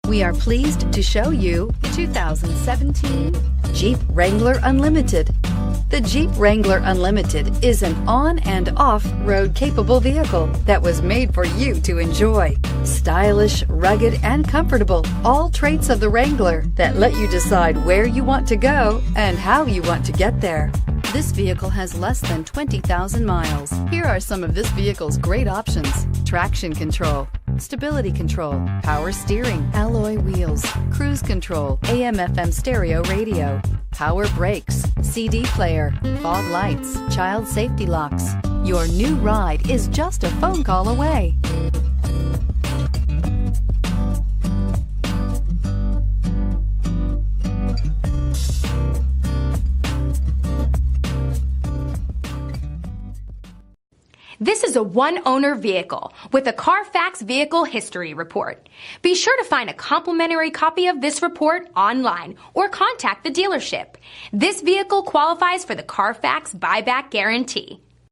We are pleased to show you 2017 Jeep Wrangler Unlimited. The Jeep Wrangler Unlimited is an on- and off-road capable vehicle that was made for you to enjoy. Stylish, rugged, and comfortable, all traits of the Wrangler that let you decide where you want to go and how you want to get there. This vehicle has less than 20,000 miles. Here are some of this vehicle's great options: traction control, stability control, power steering, alloy wheels, cruise control, AM/FM stereo radio, power brakes, CD player, fog lights, child safety locks. Your new ride is just a phone call away. This is a one-owner vehicle with a CARFAX Vehicle History Report. Be sure to find a complimentary copy of this report online or contact the dealership. This vehicle qualifies for the CARFAX Buyback Guarantee.